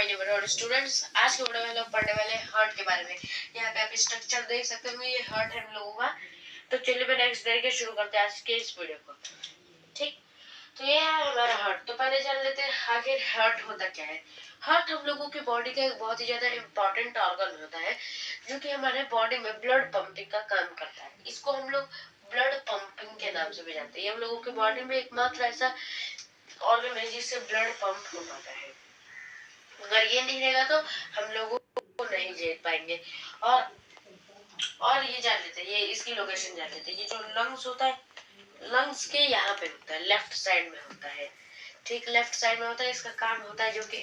Dear और students, आज के वीडियो में लोग पढ़ने वाले हार्ट के बारे में। यहाँ पे आप स्ट्रक्चर देख सकते हो, ये हार्ट है हम लोगों का। तो चलिए मैं नेक्स्ट तरीके शुरू करते हैं आज के इस वीडियो को। ठीक, तो ये है हमारा हार्ट। तो पहले जान लेते हैं आखिर हार्ट होता क्या है। हार्ट हम लोगों की बॉडी का एक बहुत ही ज्यादा इम्पोर्टेंट ऑर्गन होता है, जो कि हमारे बॉडी में ब्लड पंपिंग का काम करता है। इसको हम लोग ब्लड पंपिंग के नाम से भी जानते हैं। हम लोगों की बॉडी में एकमात्र ऐसा ऑर्गन है जिससे ब्लड पंप हो पाता है। अगर ये नहीं रहेगा तो हम लोगों को नहीं झेल पाएंगे। और ये जान लेते हैं, ये इसकी लोकेशन जान लेते हैं। ये जो लंग्स होता है, लंग्स के यहाँ पे होता है, लेफ्ट साइड में होता है। ठीक, लेफ्ट साइड में होता है। इसका काम होता है जो कि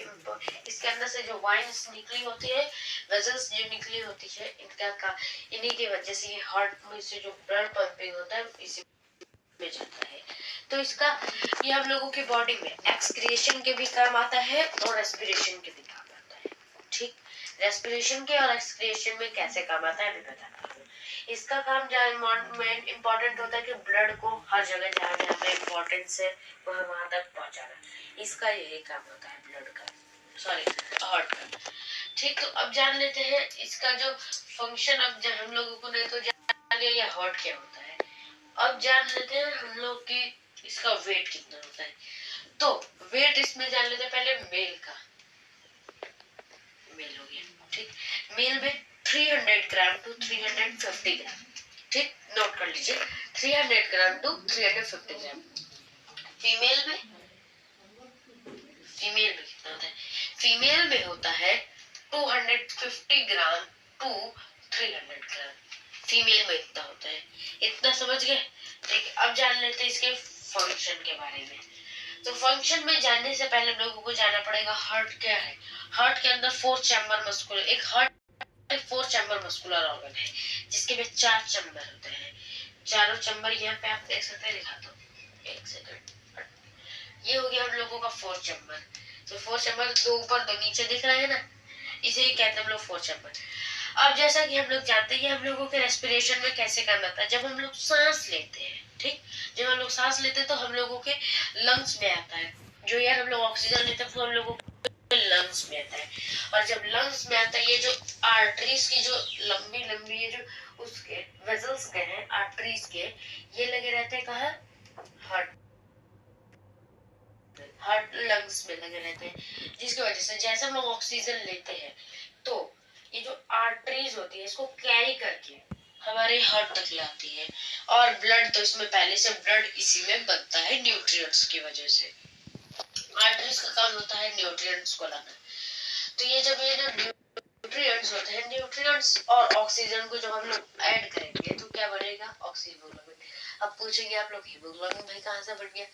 इसके अंदर से जो वाइन्स निकली होती है, वेजल्स जो निकली होती है, इन्हीं की वजह से ये हार्ट में से जो ब्लड पंपिंग होता है इसी में जाता है। तो इसका ये हम लोगों की बॉडी में एक्सक्रिएशन के भी काम आता है और रेस्पिरेशन के भी काम आता है। ठीक, रेस्पिरेशन के और एक्सक्रिएशन में कैसे काम आता है मैं बताता हूँ। इसका काम मेन इम्पोर्टेंट होता है कि ब्लड को हर जगह जहाँ जहाँ पे इम्पोर्टेंस है वहां तक पहुंचाना। इसका यही काम होता है ब्लड का, सॉरी हार्ट का। ठीक, तो अब जान लेते हैं इसका जो फंक्शन। अब हम लोगों को नहीं तो जान लिया ये हार्ट क्या होता है। अब जान लेते हैं हम लोग की इसका वेट कितना होता है। तो वेट इसमें जान लेते हैं पहले मेल का। मेल हो गया। ठीक, मेल में 300 ग्राम टू 350 ग्राम। ठीक, नोट कर लीजिए, 300 ग्राम टू 350 ग्राम। फीमेल में कितना होता है? फीमेल में होता है 250 ग्राम टू 300 ग्राम। फीमेल में इतना होता है। इतना समझ गए? ठीक, अब जान लेते हैं इसके फंक्शन के बारे में। तो फंक्शन में जानने से पहले हम लोगों को जानना पड़ेगा हार्ट क्या है। हार्ट के अंदर 4 चैम्बर मस्कुलर, एक हार्ट 4 चैम्बर मस्कुलर ऑर्गन है जिसके में 4 चैम्बर होते हैं। चारों चैम्बर यहाँ पे आप देख सकते हैं, दिखाता हूँ एक सेकंड। ये हो गया हम लोगों का 4 चैम्बर। तो 4 चैम्बर, 2 ऊपर 2 नीचे दिख रहे हैं ना, इसे ही कहते हैं हम लोग 4 चैम्बर। अब जैसा कि हम लोग जानते हैं हम लोगों के रेस्पिरेशन में कैसे काम आता है। जब हम लोग सांस लेते हैं, ठीक, जब हम लोग सांस लेते हैं तो हम लोगों के लंग्स में आता है। जो यार हम लोग ऑक्सीजन लेते हैं तो हम लोगों के लंग्स में आता है। और जब लंग्स में आता है, ये जो आर्टरीज की जो लंबी लंबी ये जो उसके वेजल्स गए हैं आर्टरीज के, ये लगे रहते हैं कहाँ? हार्ट लंग्स में लगे रहते हैं। जिसकी वजह से जैसे हम लोग ऑक्सीजन लेते हैं तो ये जो आर्टरीज होती है इसको कैरी करके हमारे हार्ट तक लाती है। और ब्लड तो इसमें पहले से ब्लड इसी में बनता है न्यूट्रिएंट्स की वजह से। आर्टरीज का काम होता है न्यूट्रिएंट्स को लाना। तो ये जब ये जो न्यूट्रिएंट्स होते हैं, न्यूट्रिएंट्स और ऑक्सीजन को जब हम लोग ऐड करेंगे तो क्या बनेगा? ऑक्सीहीमोग्लोबिन। अब पूछेंगे आप लोग हीमोग्लोबिन भाई कहाँ से बन गया?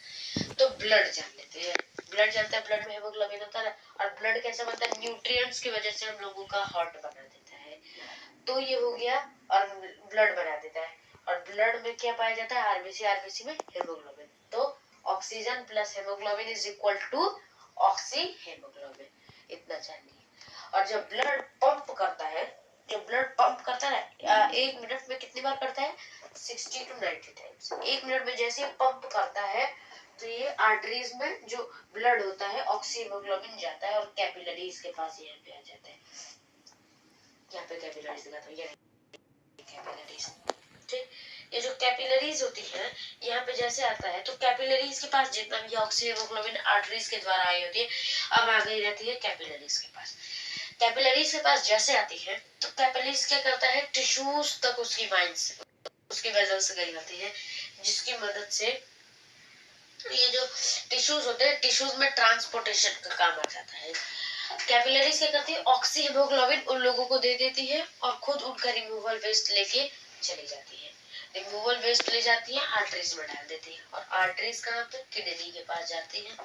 तो ब्लड जान लेते हैं। ब्लड जानते हैं, ब्लड में हीमोग्लोबिन होता है। और ब्लड कैसे बनता है? न्यूट्रिएंट्स की वजह से हम लोगों का हार्ट बना देता है। तो ये हो गया, और ब्लड बना देता है। और ब्लड में क्या पाया जाता है? आरबीसी, आरबीसी में हीमोग्लोबिन। तो oxygen plus haemoglobin is equal to oxy haemoglobin. इतना चाहिए। और जब ब्लड पंप करता है, एक मिनट में कितनी बार करता है? 60 to 90 टाइम्स। एक मिनट में जैसे पंप करता है तो ये आर्टरीज में जो ब्लड होता है ऑक्सीहीमोग्लोबिन जाता है और कैपिलरीज के पास यहाँ पे आ जाता है। यहाँ पे कैपिलरीज दिखाता हूँ, ये कैपिलरीज। ठीक, ये जो कैपिलरीज होती है यहाँ पे जैसे आता है तो कैपिलरीज के पास जितना भी ऑक्सीहीमोग्लोबिन आर्टरीज के द्वारा आई होती है अब आ गई रहती है कैपिलरीज के पास। कैपिलरीज के पास जैसे आती है तो कैपिलरीज क्या करता है? टिश्यूज तक उसकी वाइन्स, उसकी वेजल्स गई होती है, जिसकी मदद से ये जो टिश्यूज होते हैं, टिश्यूज में ट्रांसपोर्टेशन का काम आ जाता है। कैपिलरीज क्या करती है? ऑक्सीहीमोग्लोबिन उन लोगों को दे देती है और खुद उनका रिमूवल वेस्ट लेके चली जाती है। रिमूवल वेस्ट ले जाती है, आर्टरीज में डाल देती है। और आर्टरीज कहाँ पे? किडनी के पास जाती है।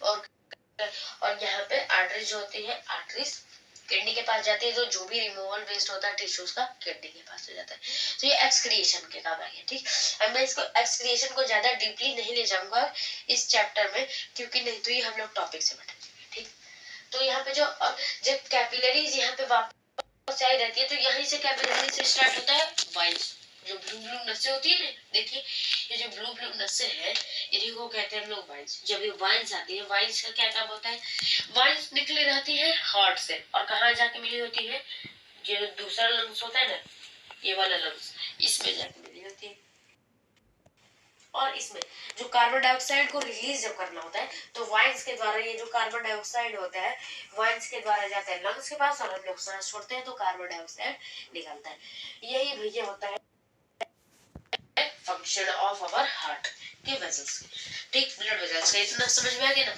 और यहाँ पे आर्टरीज होती है, आर्टरीज किडनी के पास जाती है। तो जो भी रिमूवल वेस्ट होता है टिश्यूज का, किडनी के पास हो जाता है। तो ये एक्सक्रिएशन के काम आ गया। ठीक, अब मैं इसको एक्सक्रिएशन को ज्यादा डीपली नहीं ले जाऊंगा इस चैप्टर में, क्योंकि नहीं तो ये हम लोग टॉपिक से भटक जाएंगे। ठीक, तो यहाँ पे जब कैपिलरीज यहाँ पे वापस आई रहती है तो यहीं से कैपिलरी से स्टार्ट होता है वाइन्स। जो ब्लू ब्लू नसें होती है ना, देखिए ये जो ब्लू ब्लू नसें हैं इन्हीं को कहते हैं हम लोग वाइन्स। जब ये वाइन्स आती है, वाइन्स का क्या काम होता है, वाइन्स निकली रहती है हार्ट से और कहाँ जाके मिली होती है, जो दूसरा लंग्स होता है ना, ये वाला लंग्स, इसमें जाके मिली होती है। और इसमें जो कार्बन डाइऑक्साइड को रिलीज जब करना होता है तो वाइन्स के द्वारा ये जो कार्बन डाइऑक्साइड होता है वाइन्स के द्वारा जाता है लंग्स के पास और हम लोग सांस छोड़ते हैं तो कार्बन डाइऑक्साइड निकलता है। यही भैया होता है फंक्शन ऑफ अवर हार्ट के वेसल्स, ठीक, ब्लड वेसल्स का। इतना समझ में आ गया ना।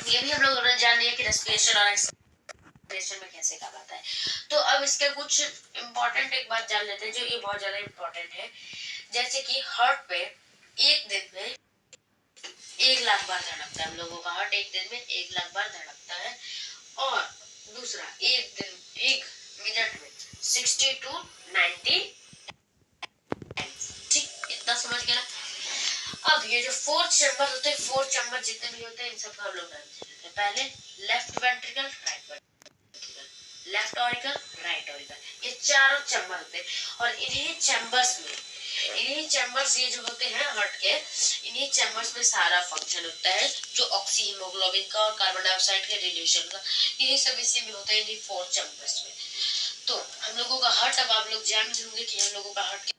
ये भी हम लोग जान लिया कि रेस्पिरेशन और एक्सपिरेशन में कैसे काम आता है। तो अब इसके कुछ इंपॉर्टेंट एक बात जान लेते हैं जो ये बहुत ज्यादा इंपॉर्टेंट है, जैसे कि हार्ट पे एक दिन में 1 लाख बार धड़कता है। हम लोगों का हार्ट एक दिन में 1 लाख बार धड़कता है। और दूसरा, एक मिनट में 60 to 90, ठीक, इतना समझ गया। अब ये जो 4 चैम्बर होते हैं, 4 चैम्बर जितने भी होते हैं इन सबका हम लोग नाम जानते हैं। पहले left ventricle, right ventricle, left auricle, right auricle, ये चारों चैम्बर होते हैं। और इन्हीं चैम्बर्स ये जो होते हैं हार्ट के, इन्हीं चैम्बर्स में सारा फंक्शन होता है, जो ऑक्सी हीमोग्लोबिन का और कार्बन डाइऑक्साइड के रिलेशन का, यही सब इसी में होता है, इन्हीं 4 चैम्बर्स में। तो हम लोगों का हार्ट, अब आप लोग जान होंगे कि हम लोगों का हार्ट